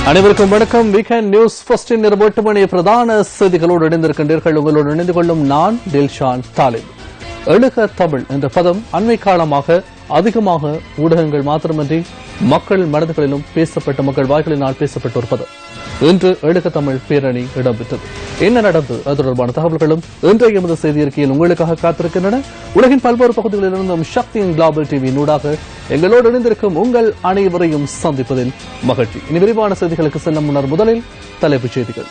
அனைவருக்கும் வணக்கம். Weekend news ஃபர்ஸ்டின் 8 மணி பிரதான செய்திகளோடு இணைந்திருக்கின்றீர்கள். உங்களோடு இணைந்து கொள்ளும் நான் தில்ஷான் தாலிப். எழுக தமிழ் என்ற பதம் அண்மை காலமாக அதிகமாக ஊடகங்கள் மாத்திரமன்றி மக்கள் மனதுகளிலும் பேசப்பட்ட, மக்கள் வாய்களினால் பேசப்பட்ட ஒரு பதம். இன்று எழுக தமிழ் பேரணி இடம்பெற்றது. என்ன நடந்தது அது தொடர்பான தகவல்களும் இன்றைய எமது செய்தி அறிக்கையில் உங்களுக்காக காத்திருக்கின்றன. உலகின் பல்வேறு பகுதிகளிலிருந்தும் சக்தியின் குளோபல் டிவி ஊடாக எங்களோடு இணைந்திருக்கும் உங்கள் அனைவரையும் சந்திப்பதில் மகிழ்ச்சி. இனி விரிவான செய்திகளுக்கு செல்லும் முன்னர் முதலில் தலைப்புச் செய்திகள்.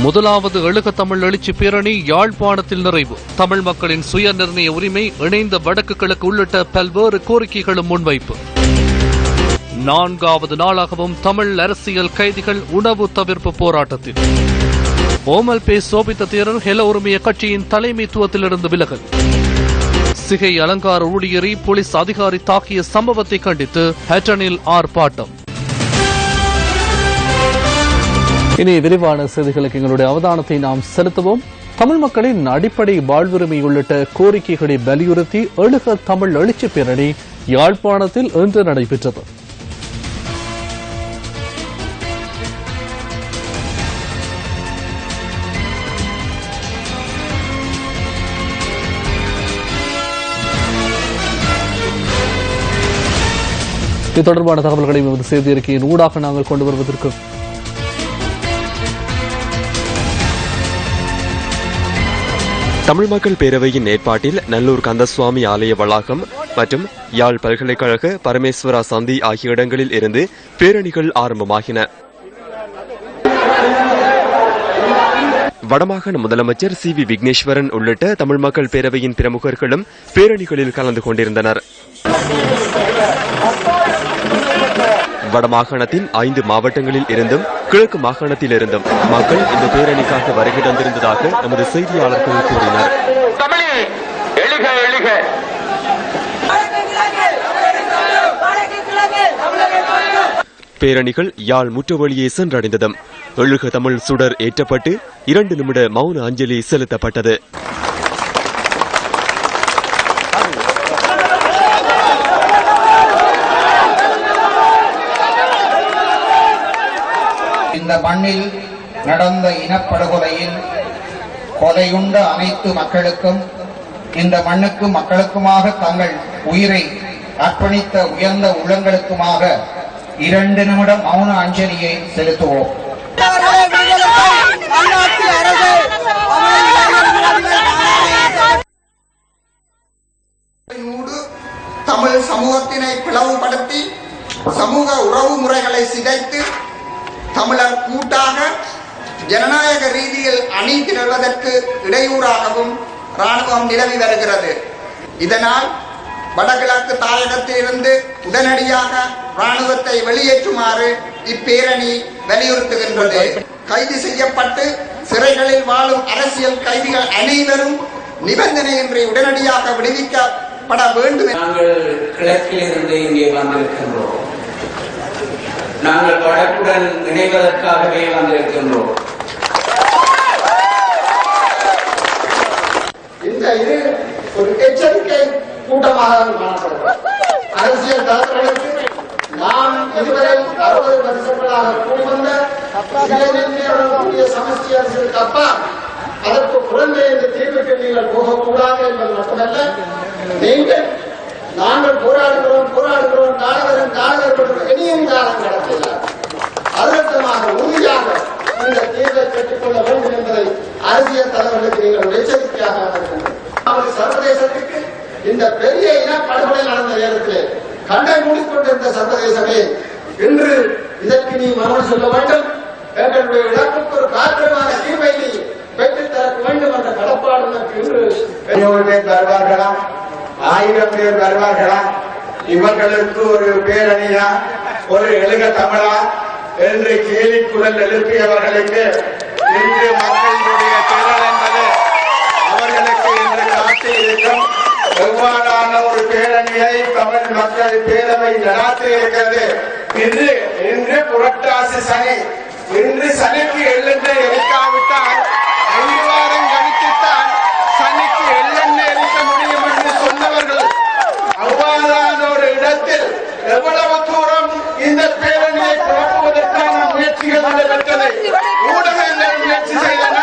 முதலாவது எழுக தமிழ் எழுச்சி பேரணி யாழ்ப்பாணத்தில் நிறைவு. தமிழ் மக்களின் சுய நிர்ணய உரிமை, இணைந்த வடக்கு கிழக்கு உள்ளிட்ட பல்வேறு கோரிக்கைகளும் முன்வைப்பு. 4வது நாளாகவும் தமிழ் அரசியல் கைதிகள் உணவு தவிர்ப்பு போராட்டத்தில். ஓமல் பே சோபித்த தேரர் ஹெல உரிமைய கட்சியின் தலைமைத்துவத்திலிருந்து விலகல். சிகை அலங்கார ஊழியரை போலீஸ் அதிகாரி தாக்கிய சம்பவத்தை கண்டித்து ஹேட்டனில் ஆர்ப்பாட்டம். இனி விரிவான செய்திகளுக்கு எங்களுடைய அவதானத்தை நாம் செலுத்துவோம். தமிழ் மக்களின் அடிப்படை வாழ்வுரிமை உள்ளிட்ட கோரிக்கைகளை வலியுறுத்தி எழுக தமிழ் எழுச்சி பேரணி யாழ்ப்பாணத்தில் இன்று நடைபெற்றது. இது தொடர்பான தகவல்களை எமது செய்தி அறிக்கையின் ஊடாக நாங்கள் கொண்டு வருவதற்கு தமிழ் மக்கள் பேரவையின் ஏற்பாட்டில் நல்லூர் கந்தசுவாமி ஆலய வளாகம் மற்றும் யாழ் பல்கலைக்கழக பரமேஸ்வரா சந்தி ஆகிய இடங்களில் இருந்து பேரணிகள் ஆரம்பமாகின. வடமாகாண முதலமைச்சர் சி வி விக்னேஸ்வரன் உள்ளிட்ட தமிழ் மக்கள் பேரவையின் பிரமுகர்களும் பேரணிகளில் கலந்து கொண்டிருந்தனர். வடமாகாணத்தின் 5 மாவட்டங்களில் இருந்தும் கிழக்கு மாகாணத்தில் இருந்தும் மக்கள் இந்த பேரணிக்காக வருகை தந்திருந்ததாக நமது செய்தியாளர்கள் கூறினர். பேரணிகள் யாழ் முற்றுவழியே சென்றடைந்ததும் எழுக தமிழ் சுடர் ஏற்றப்பட்டு 2 நிமிட மௌன அஞ்சலி செலுத்தப்பட்டது. இந்த மண்ணில் நடந்த இனப்படுகொலையில் கொலையுண்ட அனைத்து மக்களுக்கும், இந்த மண்ணுக்கும் மக்களுக்குமாக தங்கள் உயிரை அர்ப்பணித்த உயர்ந்த உள்ளங்களுக்குமாக 2 நிமிடம் மௌன அஞ்சலியை செலுத்துவோம். தமிழ் சமூகத்தினை பிளவுபடுத்தி சமூக உறவு முறைகளை சிதைத்து தமிழர் கூட்டாக ஜனநாயக ரீதியில் அணி திரள்வதற்கு இடையூறாகவும் ராணுவம் நிலவி வருகிறது. இதனால் வடகிழக்கு தாயகத்திலிருந்து உடனடியாக ராணுவத்தை வெளியேற்றுமாறு இப்பேரணி வலியுறுத்துகின்றது. கைது செய்யப்பட்டு சிறைகளில் வாழும் அரசியல் கைதிகள் அனைவரும் நிபந்தனையின்றி உடனடியாக விடுவிக்கப்பட வேண்டும். நாங்கள் கிழக்கிலிருந்து இங்கே வந்திருக்கின்றோம். நாங்கள் வடக்குடன் இணைவதற்காகவே வந்திருக்கின்றோம். இந்த இது ஒரு எச்சரிக்கை கூட்டமாக காணப்படுகிறது. அரசியல் தலைவர்களுக்கு நாம் இதுவரை 60 வருஷங்களாக கூடி வந்த சமஸ்டி அரசுக்கு அப்பா அதற்கு குழந்தை இந்த தீர்வுக்கு நீங்கள் போகக்கூடாது என்பது மட்டுமல்ல, நீங்கள் நாங்கள் போராடுகிறோம் காலவரும் இனியும் காலம் கடத்தில்லை. அழுத்தமாக உறுதியாக இந்த தீர்வை பெற்றுக்கொள்ள வேண்டும் என்பதை அரசியல் தலைவர்களுக்கு நீங்கள் எச்சரிக்கையாக இருக்கின்றனர். சர்வதேசத்துக்கு இந்த பெரிய இனப்படுகொலை நடந்த நேரத்தில் கண்டை மூடிக்கொண்டிருந்த சர்வதேசமே இன்று இதற்கு நீ மறுமொழி சொல்ல வேண்டும், எங்களுடைய இழப்புக்கு ஒரு காத்திரமான தீர்வை நீ பெற்றுத்தர வேண்டும் என்ற கடப்பாடு இன்று 100 பேர் வருவார்களா, 1000 பேர் வருவார்களா, இவர்களுக்கு ஒரு பேரணியா, ஒரு எழுக தமிழா என்று கேலிக்குரல் எழுப்பியவர்களுக்கு இன்று மக்களுடைய திரள் என்பது அவர்களுக்கு இன்று காட்டி இருக்கும். எவ்வாறான ஒரு பேரணியை தமிழ் மக்கள் பேரவை நடாத்தி இருக்கிறது. இன்று புரட்டாசி சனி, இன்று சனிக்கு எள்ளெண்ணெய் எரிக்காவிட்டால் 5 வாரம் கழித்துத்தான் சனிக்கு எள்ளெண்ணெய் எரிக்க முடியும் என்று சொன்னவர்கள் அவ்வாறான ஒரு இடத்தில் ஊடகங்கள் முயற்சி செய்தன,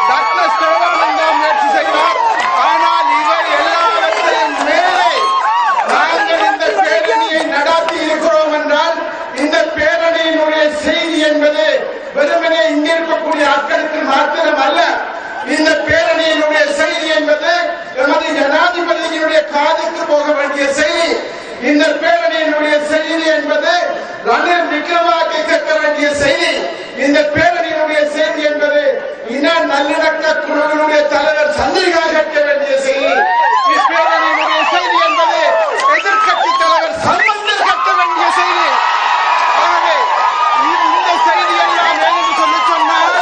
டக்ளஸ் தேவானந்தம் முயற்சி செய்தார். ஆனால் இவை எல்லாவற்றையும் மேலே நாங்கள் இந்த பேரணியை நடத்தி இருக்கிறோம் என்றால் இந்த பேரணியினுடைய செய்தி என்பது வெறுமனே இங்கே இருக்கக்கூடிய ஆட்களுக்கு மாத்திரம் அல்ல. இந்த பேரணியினுடைய செய்தி என்பது எமது ஜனாதிபதியினுடைய காதுக்கு போக வேண்டிய செய்தி. இந்த பேரணியினுடைய செய்தி என்பது ரணில் விக்ரமசிங்கே கேட்க வேண்டிய செய்தி. இந்த பேரணியினுடைய செய்தி என்பது இன நல்லிணக்க குழுவினுடைய தலைவர் சந்திரிகா கேட்க வேண்டிய செய்தி. இப்பேரணியினுடைய செய்தி என்பது எதிர்கட்சி தலைவர் சம்பந்தர் கேட்க வேண்டிய செய்தி. ஆகவே இந்த செய்தி எல்லாம் என்று சொல்லி சொன்னால்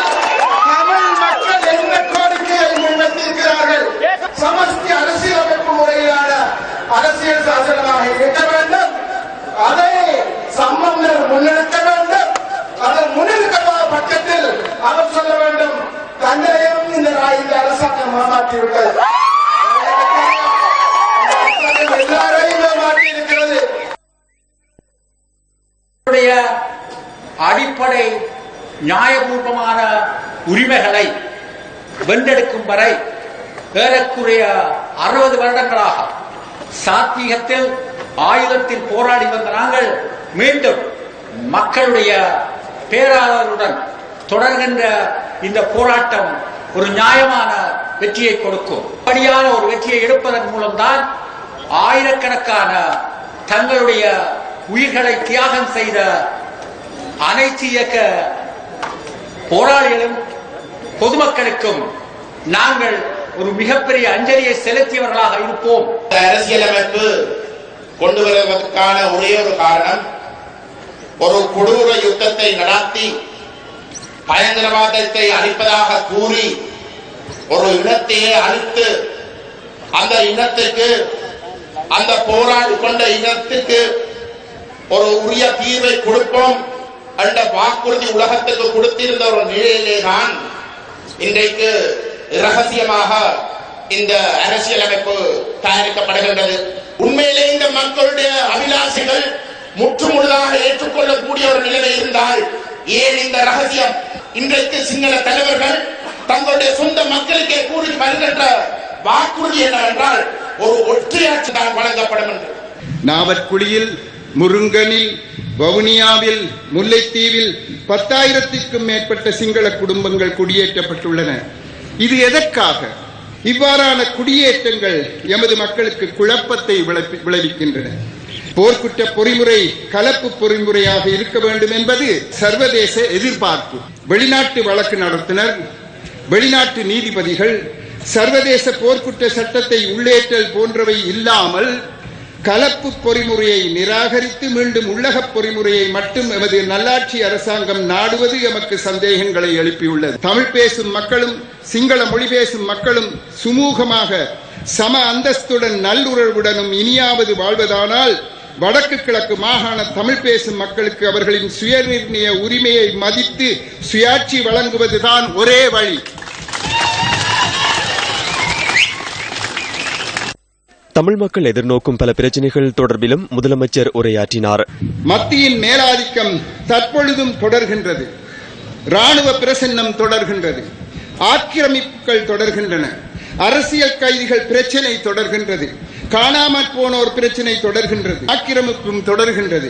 தமிழ் மக்கள் என்ன கோரிக்கையை முன்வைத்திருக்கிறார்கள்? சமஷ்டி அரசியலமைப்பு முறையிலான அரசியல் சாசனமாக இருக்க வேண்டும். அதை சம்பந்தர் முன்னெடுக்க வேண்டும். அதன் முன்னெடுக்கப்பட்ட பட்சத்தில் அவர் சொல்ல வேண்டும், தங்களையும் இந்த அரசாங்கம் ஏமாற்றிவிட்டது, எல்லாரையும் ஏமாற்றி இருக்கிறது. அடிப்படை நியாயபூர்வமான உரிமைகளை வென்றெடுக்கும் வரை ஏறக்குறைய 60 வருடங்களாக சாத்வீகத்தில் ஆயுதத்தில் போராடி வந்த நாங்கள் மீண்டும் மக்களுடைய பேராதரவுடன் தொடர்கின்ற இந்த போராட்டம் ஒரு நியாயமான வெற்றியை கொடுக்கும். அப்படியான ஒரு வெற்றியை எடுப்பதன் மூலம்தான் ஆயிரக்கணக்கான தங்களுடைய உயிர்களை தியாகம் செய்த அனைத்து இயக்க போராளிகளும் பொதுமக்களுக்கும் நாங்கள் ஒரு மிகப்பெரிய அஞ்சலியை செலுத்தியவர்களாக இருப்போம். அரசியலமைப்பு கொண்டு வருவதற்கான ஒரே ஒரு காரணம், ஒரு கொடூர யுத்தத்தை நடத்தி பயங்கரவாதத்தை அழிப்பதாக கூறி ஒரு இனத்தையே அழித்து அந்த இனத்துக்கு, அந்த போராடி கொண்ட இனத்துக்கு ஒரு உரிய தீர்வை கொடுப்போம் என்ற வாக்குறுதி உலகத்துக்கு கொடுத்திருந்த ஒரு நிலையிலே தான் இன்றைக்கு ரகசியமாக இந்த அரசியலமைப்பு தயாரிக்கப்படுகின்றது. உண்மையிலே இந்த மக்களுடைய அபிலாஷைகள் முற்றுமுழுதாக ஏற்றுக்கொள்ளக்கூடிய ஒரு நிலைமை இருந்தால் ஏன் இந்த ரகசியம்? இன்றைக்கு சிங்கள தலைவர்கள் தங்களுடைய சொந்த மக்களுக்கே கூறி வருகின்ற வாக்குறுதி என்னவென்றால் ஒரு ஒற்றையாட்சி தான் வழங்கப்படும் என்று. நாவற்குழியில், முருங்கனில், வவுனியாவில், முல்லைத்தீவில் 10,000க்கும் மேற்பட்ட சிங்கள குடும்பங்கள் குடியேற்றப்பட்டுள்ளன. இது எதற்காக? இவ்வாறான குடியேற்றங்கள் எமது மக்களுக்கு குழப்பத்தை விளைவிக்கின்றன. போர்க்குற்ற பொறிமுறை கலப்பு பொறிமுறையாக இருக்க வேண்டும் என்பது சர்வதேச எதிர்பார்ப்பு. வெளிநாட்டு வழக்கு நடத்தினர், வெளிநாட்டு நீதிபதிகள் சர்வதேச போர்க்குற்ற சட்டத்தை உள்ளேற்றல் போன்றவை இல்லாமல் கலப்பு பொறிமுறையை நிராகரித்து மீண்டும் உள்ளக பொறிமுறையை மட்டும் எமது நல்லாட்சி அரசாங்கம் நாடுவது எமக்கு சந்தேகங்களை எழுப்பியுள்ளது. தமிழ் பேசும் மக்களும் சிங்கள மொழி பேசும் மக்களும் சுமூகமாக சம அந்தஸ்துடன் நல்லுறவுடனும் இனியாவது வாழ்வதானால் வடக்கு கிழக்கு மாகாண தமிழ் பேசும் மக்களுக்கு அவர்களின் சுயநிர்ணய உரிமையை மதித்து சுயாட்சி வழங்குவதுதான் ஒரே வழி. தமிழ் மக்கள் எதிர்நோக்கும் பல பிரச்சனைகள் தொடர்பிலும் முதலமைச்சர் உரையாற்றினார். மத்தியின் மேலாதிக்கம் தற்பொழுதும் தொடர்கின்றது. ராணுவ பிரசன்னம் தொடர்கின்றது. ஆக்கிரமிப்புகள் தொடர்கின்றன. அரசியல் கைதிகள் பிரச்சனை தொடர்கின்றது. காணாமற் போனோர் பிரச்சனை தொடர்கின்றது. ஆக்கிரமிப்பும் தொடர்கின்றது.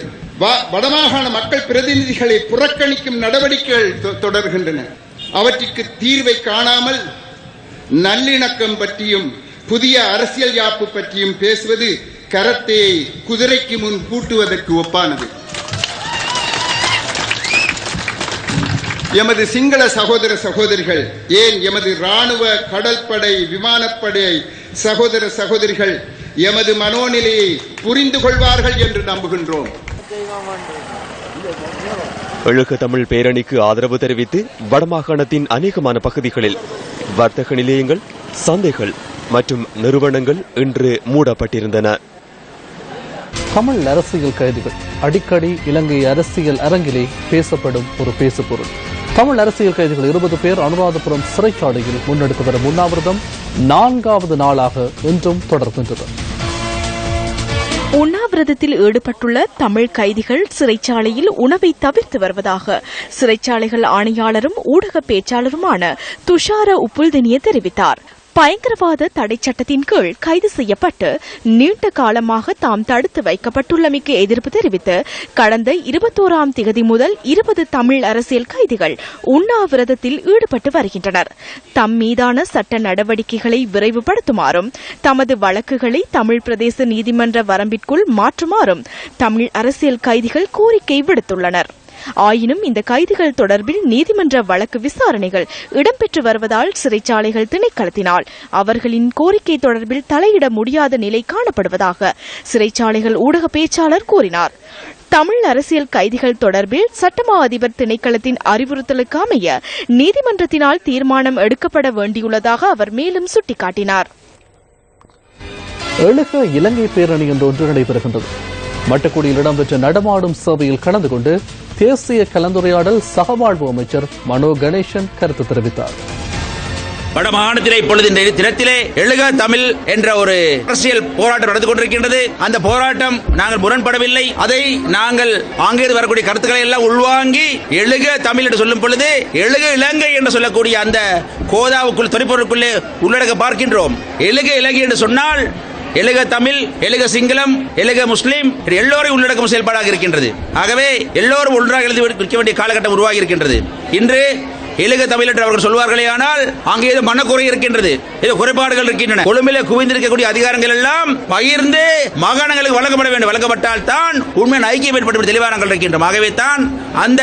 வடமாகாண மக்கள் பிரதிநிதிகளை புறக்கணிக்கும் நடவடிக்கைகள் தொடர்கின்றன. அவற்றிற்கு தீர்வை காணாமல் நல்லிணக்கம் பற்றியும் புதிய அரசியல் யாப்பு பற்றியும் பேசுவது கரத்தையை குதிரைக்கு முன் பூட்டுவதற்கு ஒப்பானது. எமது சிங்கள சகோதர சகோதரிகள், ஏன் எமது ராணுவ, கடற்படை, விமானப்படை சகோதர சகோதரிகள் எமது மனோநிலையை புரிந்து கொள்வார்கள் என்று நம்புகின்றோம். எழுக தமிழ் பேரணிக்கு ஆதரவு தெரிவித்து வடமாகாணத்தின் அநேகமான பகுதிகளில் வர்த்தக நிலையங்கள், சந்தைகள் மற்றும் நிறுவனங்கள் இன்று மூடப்பட்டிருந்தன. தமிழ் அரசியல் கைதிகள் அடிக்கடி இலங்கை அரசியல் அரங்கிலே பேசப்படும் ஒரு பேசுபொருள். தமிழ் அரசியல் கைதிகள் 20 பேர் அனுராதபுரம் சிறைச்சாலையில் முன்னெடுத்து வரும் உண்ணாவிரதம் 4வது நாளாக இன்றும் தொடர்கின்றது. உண்ணாவிரதத்தில் ஈடுபட்டுள்ள தமிழ் கைதிகள் சிறைச்சாலையில் உணவை தவிர்த்து வருவதாக சிறைச்சாலைகள் ஆணையாளரும் ஊடக பேச்சாளருமான துஷார உப்புல்தெனிய தெரிவித்தார். பயங்கரவாத தடை சட்டத்தின் கீழ் கைது செய்யப்பட்டு நீண்ட காலமாக தாம் தடுத்து வைக்கப்பட்டுள்ளமைக்கு எதிர்ப்பு தெரிவித்து கடந்த 21ஆம் திகதி முதல் 20 தமிழ் அரசியல் கைதிகள் உண்ணாவிரதத்தில் ஈடுபட்டு வருகின்றனர். தம் மீதான சட்ட நடவடிக்கைகளை விரைவுபடுத்துமாறும் தமது வழக்குகளை தமிழ் பிரதேச நீதிமன்ற வரம்பிற்குள் மாற்றுமாறும் தமிழ் அரசியல் கைதிகள் கோரிக்கை விடுத்துள்ளனர். ஆயினும் இந்த கைதிகள் தொடர்பில் நீதிமன்ற வழக்கு விசாரணைகள் இடம்பெற்று வருவதால் சிறைச்சாலைகள் திணைக்களத்தினால் அவர்களின் கோரிக்கை தொடர்பில் தலையிட முடியாத நிலை காணப்படுவதாக சிறைச்சாலைகள் ஊடக பேச்சாளர் கூறினார். தமிழ் அரசியல் கைதிகள் தொடர்பில் சட்டமா அதிபர் திணைக்களத்தின் அறிவுறுத்தலுக்கு அமைய நீதிமன்றத்தினால் தீர்மானம் எடுக்கப்பட வேண்டியுள்ளதாக அவர் மேலும் சுட்டிக்காட்டினார். எழுக இலங்கை பேரணி என்று ஒன்று நடைபெறுகின்றது. மட்டக்குடியில் இடம்பெற்ற நடமாடும் சேவையில் கலந்து கொண்டு தேசிய கலந்துரையாடல் சகவாழ்வு அமைச்சர் மனோ கணேசன் கருத்து தெரிவித்தார். வடமாகாணத்திலே இப்பொழுது இந்த தினத்திலே எழுக தமிழ் என்ற ஒரு அரசியல் போராட்டம் நடந்து கொண்டிருக்கின்றது. அந்த போராட்டம் நாங்கள் முரண்படவில்லை. அதை நாங்கள் ஆங்கில வரக்கூடிய கருத்துக்களை எல்லாம் உள்வாங்கி எழுக தமிழ் என்று சொல்லும் பொழுது எழுக இலங்கை என்று சொல்லக்கூடிய அந்த கோதாவுக்குள் தொனிப்பொருளுக்குள்ளே உள்ளடக்க பார்க்கின்றோம். எழுக இலங்கை என்று சொன்னால் எழுக தமிழ், எழுக சிங்களம், எழுக முஸ்லீம் எல்லோரையும் உள்ளடக்கும் செயல்பாடாக இருக்கின்றது. ஆகவே எல்லோரும் ஒன்றாக எழுதி வைக்க வேண்டிய காலகட்டம் உருவாகி இருக்கின்றது. இன்று எழுக தமிழ் என்று அவர்கள் சொல்வார்களே, ஆனால் அங்கே ஏதோ மனக்குறை இருக்கின்றது, ஏதோ குறைபாடுகள் இருக்கின்றன. கொழும்பிலே குவிந்திருக்கக்கூடிய அதிகாரங்கள் எல்லாம் பகிர்ந்து மாகாணங்களுக்கு வழங்கப்பட வேண்டும். வழங்கப்பட்டால் தான் உண்மையான ஐக்கியம் ஏற்பட்டு தெளிவானங்கள் இருக்கின்றோம். ஆகவே தான் அந்த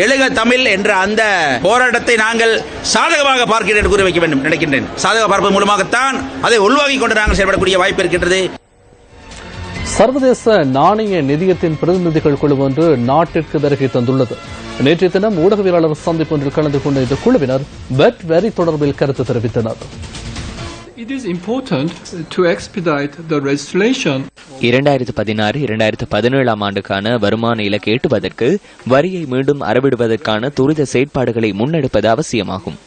எழுக தமிழ் என்ற அந்த போராட்டத்தை நாங்கள் சாதகமாக பார்க்கிறேன் என்று கூறி வைக்க வேண்டும் நினைக்கின்றேன். சாதக பார்ப்பதன் மூலமாகத்தான் அதை உள்வாங்கிக் கொண்டு நாங்கள் செயல்படக்கூடிய வாய்ப்பு இருக்கின்றது. சர்வதேச நாணய நிதியத்தின் பிரதிநிதிகள் குழு ஒன்று நாட்டிற்கு வருகை தந்துள்ளது. நேற்றைய தினம் ஊடகவியலாளர் சந்திப்பு ஒன்றில் கலந்து கொண்ட இந்த குழுவினர் வெட் வரி தொடர்பில் கருத்து தெரிவித்தனர். 2016-2017 ஆண்டுக்கான வருமான இலக்கை எட்டுவதற்கு வரியை மீண்டும் அறவிடுவதற்கான துரித செயற்பாடுகளை முன்னெடுப்பது அவசியமாகும்.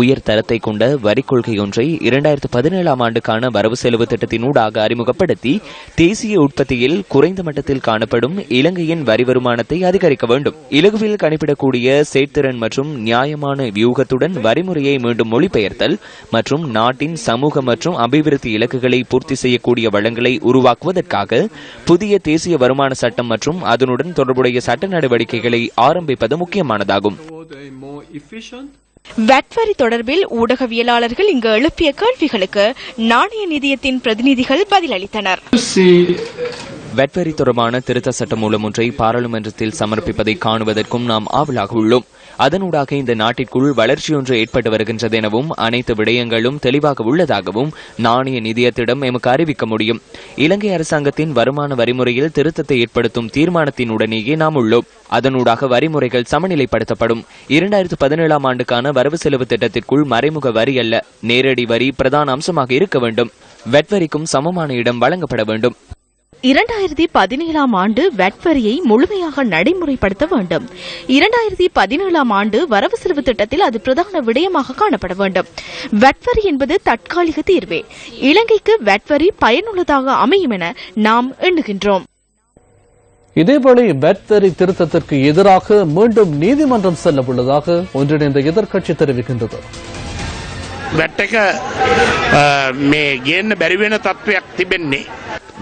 உயர் தரத்தை கொண்ட வரிக் கொள்கை ஒன்றை 2017 ஆண்டுக்கான வரவு செலவு திட்டத்தினூடாக அறிமுகப்படுத்தி தேசிய உற்பத்தியில் குறைந்த மட்டத்தில் காணப்படும் இலங்கையின் வரி வருமானத்தை அதிகரிக்க வேண்டும். இலகுவில் கணிப்பிடக்கூடிய செயற்திறன் மற்றும் நியாயமான வியூகத்துடன் வரிமுறையை மீண்டும் மொழிபெயர்த்தல் மற்றும் நாட்டின் சமூக மற்றும் அபிவிருத்தி இலக்குகளை பூர்த்தி செய்யக்கூடிய வளங்களை உருவாக்குவதற்காக புதிய தேசிய வருமான சட்டம் மற்றும் அதனுடன் தொடர்புடைய சட்ட நடவடிக்கைகளை ஆரம்பிப்பது முக்கியமானதாகும். வெட் வரி தொடர்பில் ஊடகவியலாளர்கள் இங்கு எழுப்பிய கேள்விகளுக்கு நாணய நிதியத்தின் பிரதிநிதிகள் பதிலளித்தனர். வெட் வரி தொடர்பான திருத்த சட்ட மூலம் ஒன்றை பாராளுமன்றத்தில் சமர்ப்பிப்பதை காணுவதற்கும் நாம் ஆவலாக உள்ளோம். அதனூடாக இந்த நாட்டிற்குள் வளர்ச்சியொன்று ஏற்பட்டு வருகின்றது எனவும் அனைத்து விடயங்களும் தெளிவாக உள்ளதாகவும் நாணய நிதியத்திடம் எமக்கு அறிவிக்க முடியும். இலங்கை அரசாங்கத்தின் வருமான வரிமுறையில் திருத்தத்தை ஏற்படுத்தும் தீர்மானத்தினுடனேயே நாம் உள்ளோம். அதனூடாக வரிமுறைகள் சமநிலைப்படுத்தப்படும். 2017 ஆண்டுக்கான வரவு செலவு திட்டத்திற்குள் மறைமுக வரி அல்ல, நேரடி வரி பிரதான அம்சமாக இருக்க வேண்டும். வெட் வரிக்கும் சமமான இடம் வழங்கப்பட வேண்டும். 2017 ஆண்டு வெட் வரியை முழுமையாக நடைமுறைப்படுத்த வேண்டும். 2017 ஆண்டு வரவு செலவு திட்டத்தில் அது பிரதான விடயமாக காணப்பட வேண்டும். வெட் வரி என்பது தற்காலிக தீர்வே. இலங்கைக்கு வெட் வரி பயனுள்ளதாக அமையும் என நாம் எண்ணுகின்றோம். இதேவேளை வெட் வரி திருத்தத்திற்கு எதிராக மீண்டும் நீதிமன்றம் செல்ல உள்ளதாக ஒன்றிணைந்த எதிர்க்கட்சி தெரிவிக்கின்றது.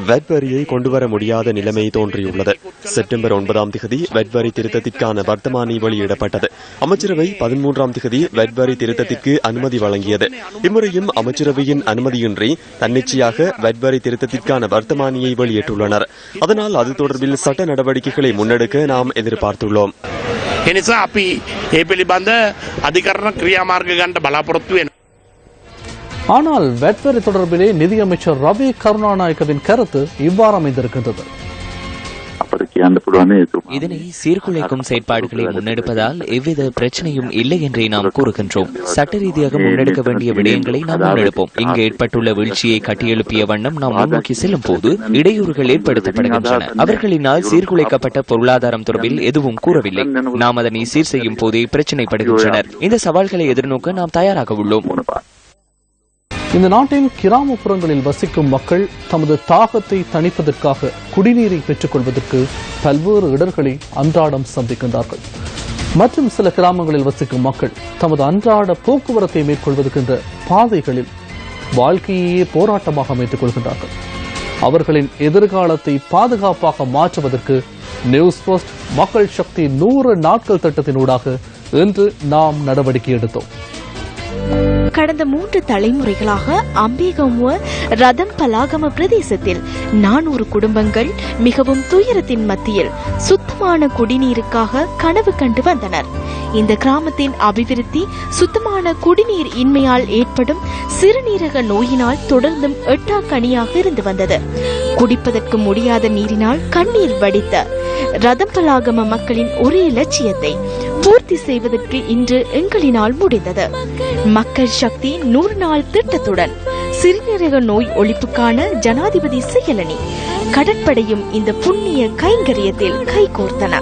வெட் வரியை கொண்டுவர முடியாத நிலைமை தோன்றியுள்ளது. செப்டம்பர் 9ஆம் தேதி வெட் வரி திருத்தத்திற்கான வர்த்தமானி வெளியிடப்பட்டது. அமைச்சரவை 13ஆம் தேதி வெட் வரி திருத்தத்திற்கு அனுமதி வழங்கியது. இம்முறையும் அமைச்சரவையின் அனுமதியின்றி தன்னிச்சையாக வெட் வரி திருத்தத்திற்கான வர்த்தமானியை வெளியிட்டுள்ளனர். அதனால் அது தொடர்பில் சட்ட நடவடிக்கைகளை முன்னெடுக்க நாம் எதிர்பார்த்துள்ளோம். ஆனால் வெட் வரி தொடர்பிலே நிதியமைச்சர் ரவி கருணாநாயக்கவின் கருத்து இவ்வாறு அமைந்திருக்கின்றது. இதனை சீர்குலைக்கும் செயற்பாடுகளை முன்னெடுப்பதால் எவ்வித பிரச்சனையும் இல்லை என்றே நாம் கூறுகின்றோம். சட்ட ரீதியாக முன்னெடுக்க வேண்டிய விடயங்களை நாம் முன்னெடுப்போம். இங்கு ஏற்பட்டுள்ள வீழ்ச்சியை கட்டியெழுப்பிய வண்ணம் நாம் முன்னோக்கி செல்லும் போது இடையூறுகள் ஏற்படுத்தப்படுகின்றன. அவர்களினால் சீர்குலைக்கப்பட்ட பொருளாதாரம் தொடர்பில் எதுவும் கூறவில்லை. நாம் அதனை சீர் செய்யும் போதே பிரச்சினைப்படுகின்றனர். இந்த சவால்களை எதிர்நோக்க நாம் தயாராக உள்ளோம். இந்த நாட்டின் கிராமப்புறங்களில் வசிக்கும் மக்கள் தமது தாகத்தை தணிப்பதற்காக குடிநீரை பெற்றுக் கொள்வதற்கு பல்வேறு இடர்களை அன்றாடம் சந்திக்கின்றார்கள். மற்றும் சில கிராமங்களில் வசிக்கும் மக்கள் தமது அன்றாட போக்குவரத்தை மேற்கொள்வதற்கின்ற பாதைகளில் வாழ்க்கையே போராட்டமாக அமைத்துக் கொள்கின்றார்கள். அவர்களின் எதிர்காலத்தை பாதுகாப்பாக மாற்றுவதற்கு நியூஸ் போஸ்ட் மக்கள் சக்தி 100 நாட்கள் திட்டத்தினூடாக இன்று நாம் நடவடிக்கை எடுத்தோம். கடந்த 3 தலைமுறைகளாக அம்பேகமுவ ரதம் பலாகம பிரதேசத்தில் 400 குடும்பங்கள் மிகவும் துயரத்தின் மத்தியில் சுத்தமான குடிநீருக்காக கனவு கண்டு வந்தனர். இந்த கிராமத்தின் அபிவிருத்தி சுத்தமான குடிநீர் இன்மையால் ஏற்படும் சிறுநீரக நோயினால் தொடர்ந்தும் எட்டாக்கனியாக இருந்து வந்தது. குடிப்பதற்கு முடியாத நீரினால் கண்ணீர் வடித்த ரதம்பலாகம மக்களின் ஒரே லட்சியத்தை பூர்த்தி செய்வதற்கு இன்று எங்களினால் முடிந்தது. மக்கள் சக்தி 100 நாள் திட்டத்துடன் சிறுநீரக நோய் ஒழிப்புக்கான ஜனாதிபதி செயலணி கடற்படையும் இந்த புண்ணிய கைங்கரியத்தில் கைகோர்த்தன.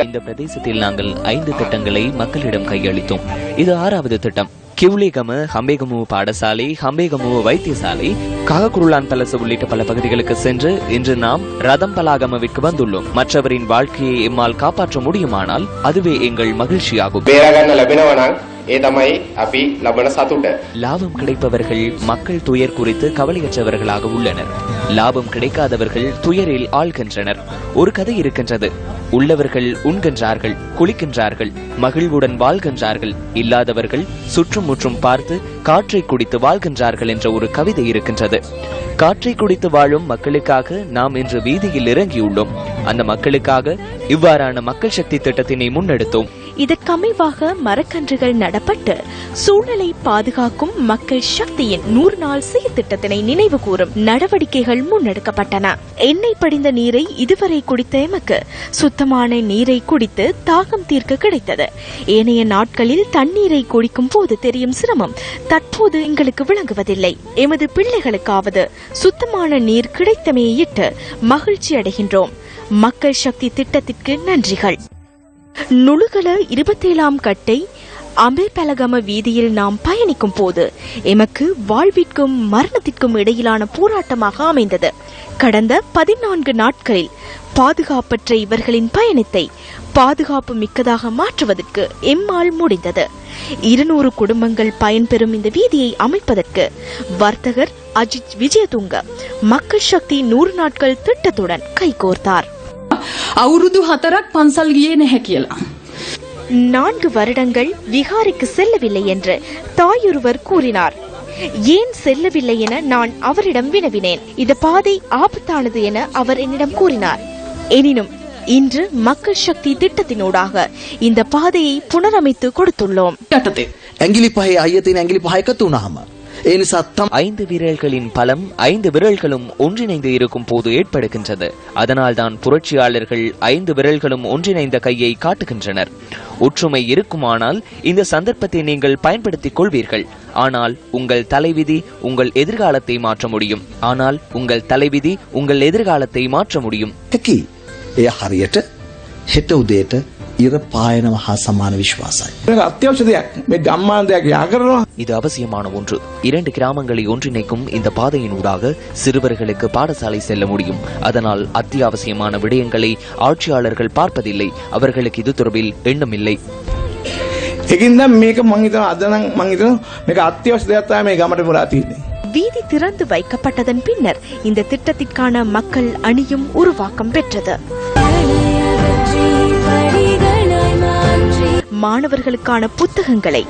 இந்த பிரதேசத்தில் நாங்கள் 5 திட்டங்களை மக்களிடம் கையளித்தோம். இது 6வது திட்டம். கிவுலிகம, ஹம்பேகமு பாடசாலை, ஹம்பேகமு வைத்தியசாலை, காகக்குருளான் பலசு உள்ளிட்ட பல பகுதிகளுக்கு சென்று இன்று நாம் ரதம்பலாகமவிற்கு வந்துள்ளோம். மற்றவரின் வாழ்க்கையை எம்மால் காப்பாற்ற முடியுமானால் அதுவே எங்கள் மகிழ்ச்சியாகும். லாபம் கிடைப்பவர்கள் மக்கள் துயர் குறித்து கவலையற்றவர்களாக உள்ளனர். லாபம் கிடைக்காதவர்கள் துயரில் ஆழ்கின்றனர். ஒரு கதை இருக்கின்றது. உள்ளவர்கள் உண்கின்றார்கள், குளிக்கின்றார்கள், மகிழ்வுடன் வாழ்கின்றார்கள். இல்லாதவர்கள் சுற்றும் முற்றும் பார்த்து காற்றை குடித்து வாழ்கின்றார்கள் என்ற ஒரு கவிதை இருக்கின்றது. காற்றை குடித்து வாழும் மக்களுக்காக நாம் இன்று வீதியில் இறங்கியுள்ளோம். அந்த மக்களுக்காக இவ்வாறான மக்கள் சக்தி திட்டத்தினை முன்னெடுத்தோம். இதற்கமைவாக மரக்கன்றுகள் நடப்பட்டு சூழலை பாதுகாக்கும் மக்கள் சக்தியின் 100 நாள் செயற்திட்டத்தினை நினைவு கூறும் நடவடிக்கைகள் முன்னெடுக்கப்பட்டன. எண்ணெய் படிந்த நீரை இதுவரை குடித்த எமக்கு சுத்தமான நீரை குடித்து தாகம் தீர்க்க கிடைத்தது. ஏனைய நாட்களில் தண்ணீரை குடிக்கும் போது தெரியும் சிரமம் தற்போது எங்களுக்கு விளங்குவதில்லை. எமது பிள்ளைகளுக்காவது சுத்தமான நீர் கிடைத்தமையிட்டு மகிழ்ச்சி அடைகின்றோம். மக்கள் சக்தி திட்டத்திற்கு நன்றிகள். நுழுகல 27ஆம் கட்டை அம்பேபலகம வீதியில் நாம் பயணிக்கும் போது எமக்கு வாழ்விற்கும் மரணத்திற்கும் இடையிலான போராட்டமாக அமைந்தது. கடந்த 14 நாட்களில் பாதுகாப்பற்ற இவர்களின் பயணத்தை பாதுகாப்பு மிக்கதாக மாற்றுவதற்கு எம்மால் முடிந்தது. 200 குடும்பங்கள் பயன்பெறும் இந்த வீதியை அமைப்பதற்கு வர்த்தகர் அஜித் விஜயதுங்க மக்கள் சக்தி 100 நாட்கள் திட்டத்துடன் கைகோர்த்தார். අවුරුදු 4ක් පන්සල් ගියේ නැහැ කියලා. 4 வருடங்கள் விகாரைக்கு செல்லவில்லை என்று தாயொருவர் கூறினார். ஏன் செல்லவில்லை என நான் அவரிடம் வினவினேன். இந்த பாதை ஆபத்தானது என அவர் என்னிடம் கூறினார். எனினும் இன்று மக்கள் சக்தி திட்டத்தினூடாக இந்த பாதையை புனரமைத்து கொடுத்துள்ளோம். ඇඟිලි පහේ අයිය තියෙන ඇඟිලි පහ එකතු වුණාම 5 விரல்களின் பலம் 5 விரல்களும் ஒன்றிணைந்து இருக்கும் போது ஏற்படுகின்றது. அதனால்தான் புரட்சியாளர்கள் 5 விரல்களும் ஒன்றிணைந்த கையை காட்டுகின்றனர். ஒற்றுமை இருக்குமானால் இந்த சந்தர்ப்பத்தை நீங்கள் பயன்படுத்திக் கொள்வீர்கள். ஆனால் உங்கள் தலைவிதி உங்கள் எதிர்காலத்தை மாற்ற முடியும். එය හරියට හෙට උදේට ඉර පායනව හා සමාන විශ්වාසයි. අත්‍යවශ්‍ය දෙයක්. මේ ගම්මානයක් යා කරනවා. இது அவசியமான ஒன்று. 2 கிராமங்களை ஒன்றிணைக்கும் இந்த பாதையினூடாக சிறுவர்களுக்கு பாடசாலை செல்ல முடியும். அதனால் அத்தியாவசியமான விடயங்களை ஆட்சியாளர்கள் பார்ப்பதில்லை. அவர்களுக்கு இது தொடர்பில் எண்ணமில்லை. ඒකින්ද මේක මං හිතනවා අද නම් මං හිතනවා මේක අත්‍යවශ්‍ය දෙයක් තමයි මේ ගමට පුරා තියෙන්නේ. வீதி திறந்து வைக்கப்பட்டதன் பின்னர் இந்த திட்டத்திற்கான மக்கள் அணியும் உருவாக்கம் பெற்றது. மாணவர்களுக்கான புத்தகங்களை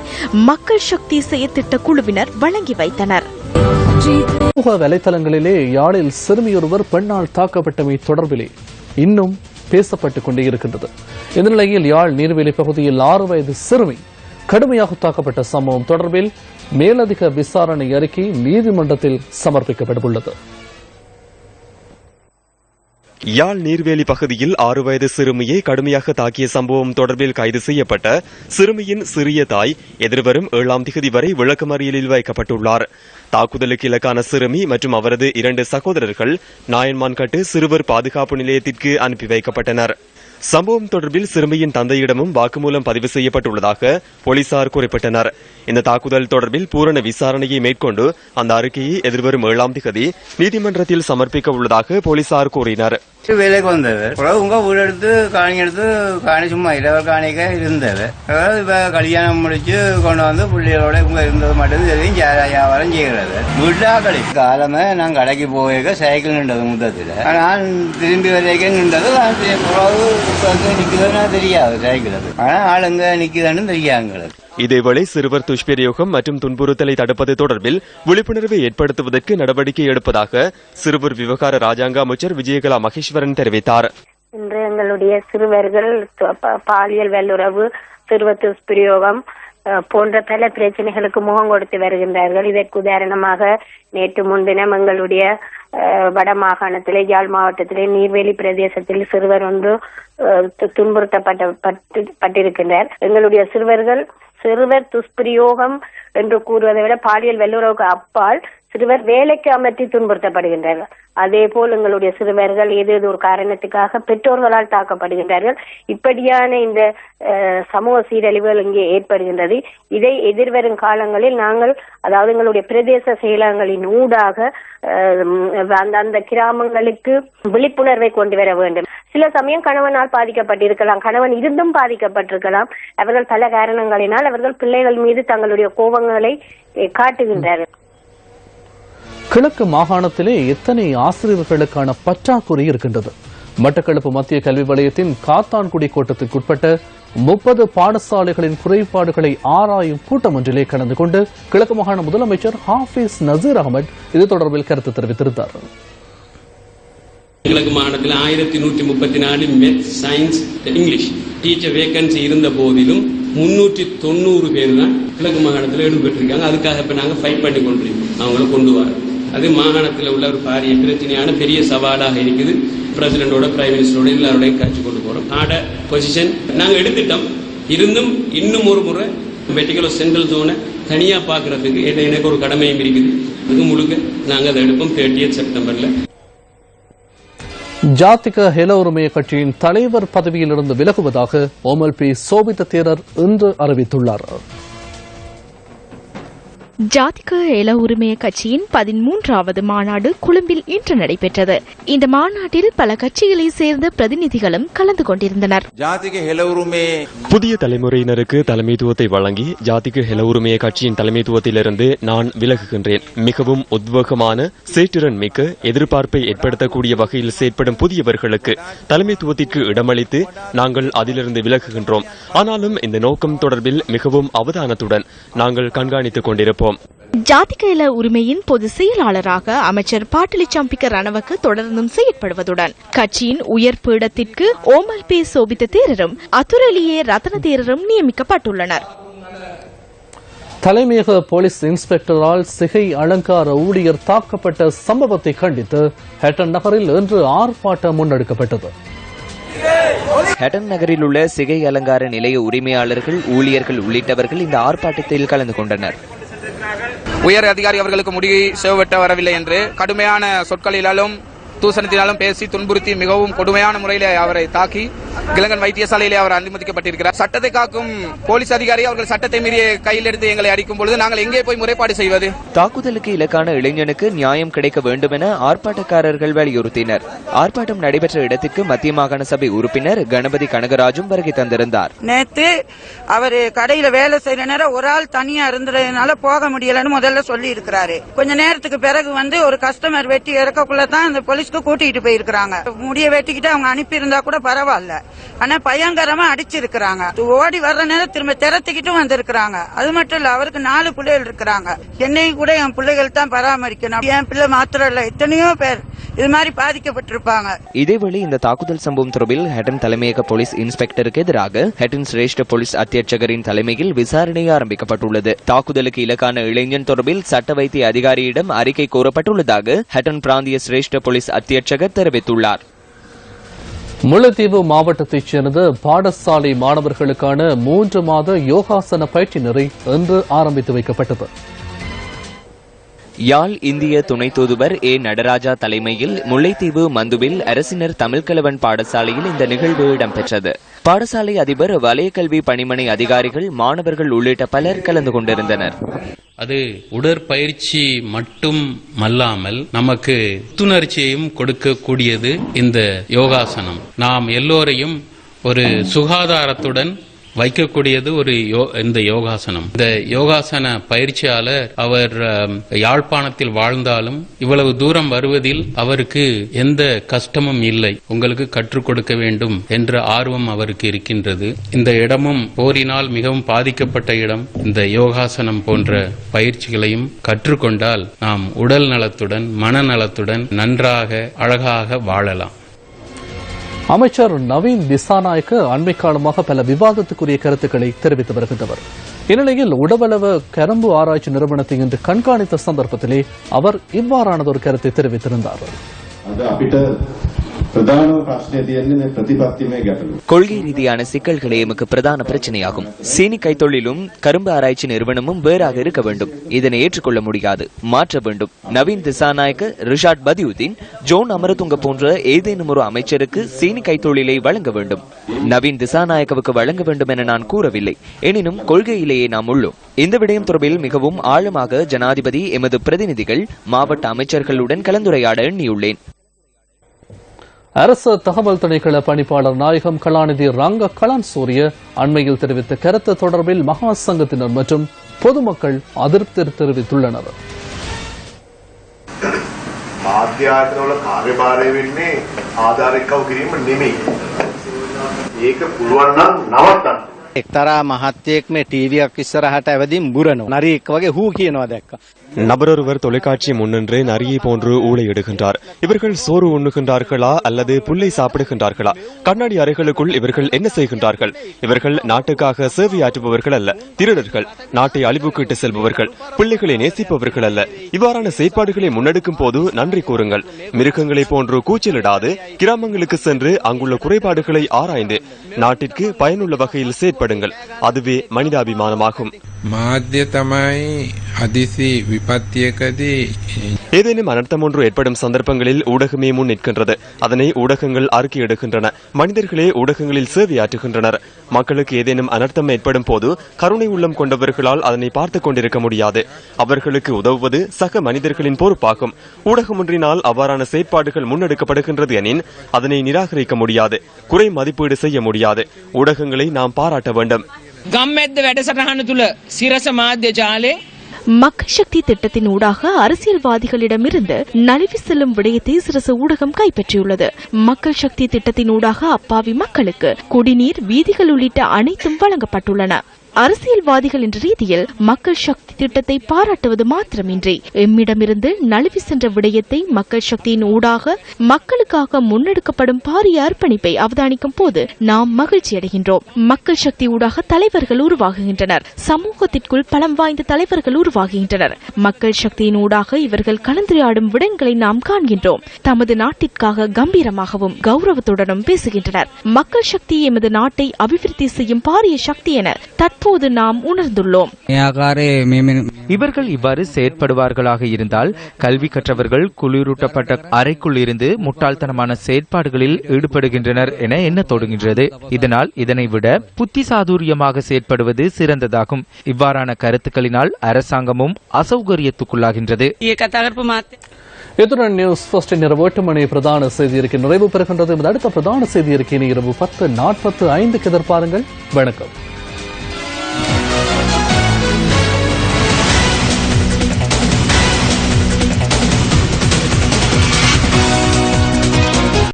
மக்கள் சக்தி செயற்திட்ட குழுவினர் வழங்கி வைத்தனர். சமூக வலைதளங்களிலே யாழில் சிறுமியொருவர் பெண்ணால் தாக்கப்பட்டமை தொடர்பிலே இன்னும் பேசப்பட்டுக் கொண்டே இருக்கின்றது. இந்த நிலையில் யாழ் நீர்வேலி பகுதியில் 6 வயது சிறுமி கடுமையாக தாக்கப்பட்ட சம்பவம் தொடர்பில் மேலதிக விசாரணை அறிக்கை நீதிமன்றத்தில் சமர்ப்பிக்கப்பட்டுள்ளது. யாழ் நீர்வேலி பகுதியில் 6 வயது சிறுமியை கடுமையாக தாக்கிய சம்பவம் தொடர்பில் கைது செய்யப்பட்ட சிறுமியின் சிறிய தாய் எதிர்வரும் 7ஆம் தேதி வரை விளக்கமறியலில் வைக்கப்பட்டுள்ளார். தாக்குதலுக்கு இலக்கான சிறுமி மற்றும் அவரது 2 சகோதரர்கள் நாயன்மான்கட்டு சிறுவர் பாதுகாப்பு நிலையத்திற்கு அனுப்பி வைக்கப்பட்டனர். சம்பவம் தொடர்பில் சிறுமியின் தந்தையிடமும் வாக்குமூலம் பதிவு செய்யப்பட்டுள்ளதாக போலீசார் குறிப்பிட்டனர். இந்த தாக்குதல் தொடர்பில் பூரண விசாரணையை மேற்கொண்டு அந்த அறிக்கையை எதிர்வரும் 7ஆம் தேதி நீதிமன்றத்தில் சமர்ப்பிக்க உள்ளதாக போலீசார் கூறினர். வேலைக்கு வந்தவர் உங்க வீடு எடுத்து காணி சும்மா இரவர் காணிக்க இருந்தவர். இப்ப கல்யாணம் முடிச்சு கொண்டு வந்து பிள்ளைகளோட இவங்க இருந்தது மட்டும் தெரியும் வியாபாரம் செய்கிறது. வீட்டா கடை காலமே நான் கடைக்கு போக சைக்கிள் நின்றது முத்தத்தில். நான் திரும்பி வரைக்கும் நின்றது நிக்குதுன்னு தெரியாது சைக்கிள். ஆனா ஆளுங்க நிக்குதுன்னு தெரியாது. இதேவேளை சிறுவர் துஷ்பிரயோகம் மற்றும் துன்புறுத்தலை தடுப்பது தொடர்பில் விழிப்புணர்வை ஏற்படுத்துவதற்கு நடவடிக்கை எடுப்பதாக சிறுவர் விவகார ராஜாங்க அமைச்சர் விஜயகலா மகேஸ்வரன் தெரிவித்தார். இன்று எங்களுடைய சிறுவர்கள் பாலியல் வல்லுறவு, சிறுவர் துஷ்பிரயோகம் போன்ற பல பிரச்சனைகளுக்கு முகம் கொடுத்து வருகின்றார்கள். இதற்கு உதாரணமாக நேற்று முன்தினம் எங்களுடைய வட மாகாணத்திலே யாழ் மாவட்டத்திலே நீர்வேலி பிரதேசத்தில் சிறுவர் ஒன்று துன்புறுத்தப்பட்டிருக்கின்றார். எங்களுடைய சிறுவர் துஷ்பிரயோகம் என்று கூறுவதை விட பாலியல் வல்லுறவுக்கு அப்பால் சிறுவர் வேலைக்கு அமர்த்தி துன்புறுத்தப்படுகின்றார்கள். அதே போல் எங்களுடைய சிறுவர்கள் ஏதேதோ ஒரு காரணத்துக்காக பெற்றோர்களால் தாக்கப்படுகின்றார்கள். இப்படியான இந்த சமூக சீரழிவுகள் இங்கே ஏற்படுகின்றது. இதை எதிர்வரும் காலங்களில் நாங்கள், அதாவது எங்களுடைய பிரதேச செயலகங்களின் ஊடாக அந்த கிராமங்களுக்கு விழிப்புணர்வை கொண்டு வர வேண்டும். சில சமயம் கணவனால் பாதிக்கப்பட்டிருக்கலாம், கணவன் இருந்தும் பாதிக்கப்பட்டிருக்கலாம். அவர்கள் பல காரணங்களினால் அவர்கள் பிள்ளைகள் மீது தங்களுடைய கோபங்களை காட்டுகின்றார்கள். கிழக்கு மாகாணத்திலே எத்தனை ஆசிரியர்களுக்கான பற்றாக்குறை இருக்கின்றது? மட்டக்களப்பு மத்திய கல்வி வலயத்தின் காத்தான்குடி கோட்டத்திற்குட்பட்ட 30 பாடசாலைகளின் குறைபாடுகளை ஆராயும் கூட்டம் ஒன்றிலே கலந்து கொண்டு கிழக்கு மாகாண முதலமைச்சர் ஹாஃபிஸ் நசீர் அகமது இது தொடர்பில் கருத்து தெரிவித்திருந்தார். கிழக்கு மாகாணத்தில் 1134 maths, science, English teacher vacancy இருந்த போதிலும் 390 பேர் தான் கிழக்கு மாகாணத்தில் ஈடுபட்டிருக்காங்க. அதுக்காக இப்ப நாங்க ஃபைட் பண்ணி கொண்டிருக்கோம், அவங்கள கொண்டு வர. அது மாகாணத்தில் உள்ள ஒரு பாரிய பிரச்சனையான பெரிய சவாலாக இருக்குது. பிரசிடண்டோட, பிரைம் மினிஸ்டரோட எல்லாரோடையும் காய்ச்சி கொண்டு போறோம். நாட பொசிஷன் நாங்க எடுத்துட்டோம். இருந்தும் இன்னும் ஒரு முறை வெர்டிகல் சென்ட்ரல் ஜோனை தனியா பாக்குறதுக்கு எனக்கு ஒரு கடமையும் இருக்குது. அது முழுக்க நாங்க அதை எடுப்போம் 30 செப்டம்பர்ல. ஜாதிக ஹெல உரிமைய கட்சியின் தலைவர் பதவியிலிருந்து விலகுவதாக OMLP சோபித்த தேரர் இன்று அறிவித்துள்ளார். ஜாதிக ஹெல உரிமைய கட்சியின் 13வது மாநாடு கொழும்பில் இன்று நடைபெற்றது. இந்த மாநாட்டில் பல கட்சிகளை சேர்ந்த பிரதிநிதிகளும் கலந்து கொண்டிருந்தனர். புதிய தலைமுறையினருக்கு தலைமைத்துவத்தை வழங்கி ஜாதிக ஹெல உரிமைய கட்சியின் தலைமைத்துவத்திலிருந்து நான் விலகுகின்றேன். மிகவும் உத்வேகமான, சேற்றிறன் மிக்க, எதிர்பார்ப்பை ஏற்படுத்தக்கூடிய வகையில் செயற்படும் புதியவர்களுக்கு தலைமைத்துவத்திற்கு இடமளித்து நாங்கள் அதிலிருந்து விலகுகின்றோம். ஆனாலும் இந்த நோக்கம் தொடர்பில் மிகவும் அவதானத்துடன் நாங்கள் கண்காணித்துக் கொண்டிருப்போம். ஜாதிக ஹெல உரிமையின் பொதுச் செயலாளராக அமைச்சர் பாட்டலி சம்பிக்க ரணவக்கு தொடர்ந்தும் செயற்படுவதுடன் கட்சியின் உயர் பீடத்திற்கு OMLP சோபித்த தேரரும் அதுரலியே ரத்ன தேரரும் நியமிக்கப்பட்டுள்ளனர். தலைமையக போலீஸ் இன்ஸ்பெக்டரால் சிகை அலங்கார ஊழியர் தாக்கப்பட்ட சம்பவத்தை கண்டித்து ஹட்டன் நகரில் இன்று ஆர்ப்பாட்டம் முன்னெடுக்கப்பட்டது. ஹட்டன் நகரில் உள்ள சிகை அலங்கார நிலைய உரிமையாளர்கள், ஊழியர்கள் உள்ளிட்டவர்கள் இந்த ஆர்ப்பாட்டத்தில் கலந்து கொண்டனர். உயர் அதிகாரி அவர்களுக்கு முடிவு செய்யப்பட்ட வரவில்லை என்று கடுமையான சொற்களிலும் தூசணத்தினாலும் பேசி துன்புறுத்தி மிகவும் கொடுமையான முறையில் அவரை தாக்கி கிழங்கன் வைத்தியசாலையிலே அவர் அனுமதிக்கப்பட்டிருக்கிறார். சட்டத்தை காக்கும் போலீஸ் அதிகாரி அவர்கள் சட்டத்தை மீறிய கையில் எடுத்து எங்களை அடிக்கும் பொழுது நாங்கள் எங்கே போய் முறைப்பாடு செய்வது? தாக்குதலுக்கு இலக்கான இளைஞனுக்கு நியாயம் கிடைக்க வேண்டும் என ஆர்ப்பாட்டக்காரர்கள் வலியுறுத்தினர். ஆர்ப்பாட்டம் நடைபெற்ற இடத்திற்கு மத்திய மாகாண சபை உறுப்பினர் கணபதி கனகராஜும் வருகை தந்திருந்தார். நேற்று அவர் கடையில வேலை செய்யற நேரம் ஒரு ஆள் தனியா இருந்ததுனால போக முடியலன்னு முதல்ல சொல்லி இருக்கிறாரு. கொஞ்ச நேரத்துக்கு பிறகு ஒரு கஸ்டமர் வெட்டி இறக்கக்குள்ளதான் அந்த போலீஸ்க்கு கூட்டிட்டு போயிருக்காங்க. முடிய வெட்டிக்கிட்டு அவங்க அனுப்பி இருந்தா கூட பரவாயில்ல, ஆனா பயங்கரமா அடிச்சிருக்கிறாங்க. ஓடி வர்ற நேரம் திரும்ப திறத்துக்கிட்டும் வந்திருக்கிறாங்க. அது மட்டும் இல்ல, அவருக்கு 4 பிள்ளைகள் இருக்கிறாங்க. என்னையும் கூட என் பிள்ளைகள் தான் பராமரிக்கணும். என் பிள்ளை மாத்திரம் இல்ல, எத்தனையோ பேர் இது மாதிரி பாதிக்கப்பட்டிருப்பாங்க. இதேவேளை இந்த தாக்குதல் சம்பவம் தொடர்பில் ஹட்டன் தலைமையக போலீஸ் இன்ஸ்பெக்டருக்கு எதிராக ஹட்டன் சிரேஷ்ட போலீஸ் அத்தியட்சகரின் தலைமையில் விசாரணை ஆரம்பிக்கப்பட்டுள்ளது. தாக்குதலுக்கு இலக்கான இளைஞன் தொடர்பில் சட்ட வைத்திய அதிகாரியிடம் அறிக்கை கோரப்பட்டுள்ளதாக ஹட்டன் பிராந்திய சிரேஷ்ட போலீஸ் அத்தியட்சகர் தெரிவித்துள்ளார். முல்லைத்தீவு மாவட்டத்தைச் சேர்ந்த பாடசாலை மாணவர்களுக்கான 3 மாத யோகாசன பயிற்சி நெறி இன்று ஆரம்பித்து வைக்கப்பட்டது. யாழ் இந்திய துணை தூதுவர் ஏ நடராஜா தலைமையில் முல்லைத்தீவு மந்துவில் அரசினர் தமிழ்கலவன் பாடசாலையில் இந்த நிகழ்வு இடம்பெற்றது. பாடசாலை அதிபர், வலயக்கல்வி பணிமனை அதிகாரிகள், மாணவர்கள் உள்ளிட்ட பலர் கலந்து கொண்டிருந்தனர். அது உடற்பயிற்சி மட்டும் அல்லாமல் நமக்கு புத்துணர்ச்சியையும் கொடுக்கக்கூடியது இந்த யோகாசனம். நாம் எல்லோரையும் ஒரு சுகாதாரத்துடன் வைக்கக்கூடியது இந்த யோகாசனம். இந்த யோகாசன பயிற்சியாளர் அவர் யாழ்ப்பாணத்தில் வாழ்ந்தாலும் இவ்வளவு தூரம் வருவதில் அவருக்கு எந்த கஷ்டமும் இல்லை. உங்களுக்கு கற்றுக் கொடுக்க வேண்டும் என்ற ஆர்வம் அவருக்கு இருக்கின்றது. இந்த இடமும் போரினால் மிகவும் பாதிக்கப்பட்ட இடம். இந்த யோகாசனம் போன்ற பயிற்சிகளையும் கற்றுக்கொண்டால் நாம் உடல் நலத்துடன் மனநலத்துடன் நன்றாக அழகாக வாழலாம். அமைச்சர் நவீன் திசாநாயக்க அண்மை காலமாக பல விவாதத்துக்குரிய கருத்துக்களை தெரிவித்து வருகின்றவர். இந்நிலையில் உடவளவு கரும்பு ஆராய்ச்சி நிறுவனத்தை இன்று கண்காணித்த சந்தர்ப்பத்திலே அவர் இவ்வாறானதொரு கருத்தை தெரிவித்திருந்தார். கொள்கை ரீதியான சிக்கல்களே எமக்கு பிரதான பிரச்சனையாகும். சீனி கைத்தொழிலும் கரும்பு ஆராய்ச்சி நிறுவனமும் வேறாக இருக்க வேண்டும். இதனை ஏற்றுக்கொள்ள முடியாது, மாற்ற வேண்டும். நவீன் திசாநாயக்க, ரிஷாட் பதியுதீன், ஜோன் அமரதுங்க போன்ற ஏதேனும் ஒரு அமைச்சருக்கு சீனி கைத்தொழிலை வழங்க வேண்டும். நவீன் திசாநாயக்கவுக்கு வழங்க வேண்டும் என நான் கூறவில்லை. எனினும் கொள்கையிலேயே நாம் உள்ளோம். இந்த விடயம் தொடர்பில் மிகவும் ஆழமாக ஜனாதிபதி, எமது பிரதிநிதிகள், மாவட்ட அமைச்சர்களுடன் கலந்துரையாட எண்ணியுள்ளேன். அரசு தகவல் திணைக்கள பணிப்பாளர் நாயகம் கலாநிதி ரங்க கலான் சூரிய அண்மையில் தெரிவித்த கருத்து தொடர்பில் மகா சங்கத்தினர் மற்றும் பொதுமக்கள் அதிருப்தி தெரிவித்துள்ளனர். එක්තරා මහත්තයෙක් මේ ටීවියක් ඉස්සරහට ඇවිදින් බුරනවා. නරියෙක් වගේ හූ කියනවා දැක්කා. நபரொருவர் தொலைக்காட்சி முன்னின்று நரியை போன்று ஊளையிடுகின்றார். இவர்கள் சோறு உண்ணுகின்றார்களா அல்லது புல்லை சாப்பிடுகின்றார்களா? கண்ணாடி அறைகளுக்குள் இவர்கள் என்ன செய்கின்றார்கள்? இவர்கள் நாட்டுக்காக சேவையாற்றுபவர்கள் அல்ல, திருடர்கள், நாட்டை அழிவுக்கிட்டு செல்பவர்கள், பிள்ளைகளை நேசிப்பவர்கள் அல்ல. இவ்வாறான செயற்பாடுகளை முன்னெடுக்கும் போது நன்றி கூறுங்கள். மிருகங்களை போன்று கூச்சலிடாது கிராமங்களுக்கு சென்று அங்குள்ள குறைபாடுகளை ஆராய்ந்து நாட்டிற்கு பயனுள்ள வகையில் செயற்படுங்கள். அதுவே மனிதாபிமானமாகும். මාධ්‍ය තමයි අදිසි විපත්තියකදී ஏதேனும் அனர்த்தம் ஒன்று ஏற்படும் சந்தர்ப்பங்களில் ஊடகமே முன் நிற்கின்றது. அதனை ஊடகங்கள் அறிக்கையிடுகின்றன. மனிதர்களே ஊடகங்களில் சேவையாற்றுகின்றனர். மக்களுக்கு ஏதேனும் அனர்த்தம் ஏற்படும் போது கருணை உள்ளம் கொண்டவர்களால் அதனை பார்த்துக் கொண்டிருக்க முடியாது. அவர்களுக்கு உதவுவது சக மனிதர்களின் பொறுப்பாகும். ஊடகம் ஒன்றினால் அவ்வாறான செயற்பாடுகள் முன்னெடுக்கப்படுகின்றது எனின் அதனை நிராகரிக்க முடியாது, குறை மதிப்பீடு செய்ய முடியாது. ஊடகங்களை நாம் பாராட்ட வேண்டும். ගම්මැද්ද වැඩසටහන තුළ සිරස මාධ්‍ය ජාලේ மக்கள் சக்தி திட்டத்தின் ஊடாக அரசியல்வாதிகளிடமிருந்து நழுவி செல்லும் விடயத்தை சிரச ஊடகம் கைப்பற்றியுள்ளது. மக்கள் சக்தி திட்டத்தின் ஊடாக அப்பாவி மக்களுக்கு குடிநீர், வீதிகள் உள்ளிட்ட அனைத்தும் வழங்கப்பட்டுள்ளன. அரசியல்வாதிகள் என்ற ரீதியில் மக்கள் சக்தி திட்டத்தை பாராட்டுவது மாத்திரமின்றி எம்மிடமிருந்து நழுவி சென்ற விடயத்தை மக்கள் சக்தியின் ஊடாக மக்களுக்காக முன்னெடுக்கப்படும் பாரிய அர்ப்பணிப்பை அவதானிக்கும் போது நாம் மகிழ்ச்சி அடைகின்றோம். மக்கள் சக்தி ஊடாக தலைவர்கள் உருவாகுகின்றனர். சமூகத்திற்குள் பலம் வாய்ந்த தலைவர்கள் உருவாகுகின்றனர். மக்கள் சக்தியின் ஊடாக இவர்கள் கலந்துரையாடும் விடயங்களை நாம் காண்கின்றோம். தமது நாட்டிற்காக கம்பீரமாகவும் கௌரவத்துடனும் பேசுகின்றனர். மக்கள் சக்தி எமது நாட்டை அபிவிருத்தி செய்யும் பாரிய சக்தி என தற்போது நாம் உணர்ந்துள்ளோம். இவர்கள் இவ்வாறு செயற்படுவார்களாக இருந்தால் கல்வி கற்றவர்கள் குளிரூட்டப்பட்ட அறைக்குள் இருந்து முட்டாள்தனமான செயற்பாடுகளில் ஈடுபடுகின்றனர் என எண்ண தொடங்குகின்றது. இதனால் இதனை விட புத்தி சாதுரியமாக செயற்படுவது சிறந்ததாகும். இவ்வாறான கருத்துக்களினால் அரசாங்கமும் அசௌகரியத்துக்குள்ளாகின்றது. இத்துடன் நியூஸ் ஃபர்ஸ்ட் இரவு 8 மணி பிரதான செய்தி அறிக்கை நிறைவு பெறுகின்றது. அடுத்த பிரதான செய்தி அறிக்கையை இரவு 10:45 எதிர்பாருங்கள். வணக்கம்.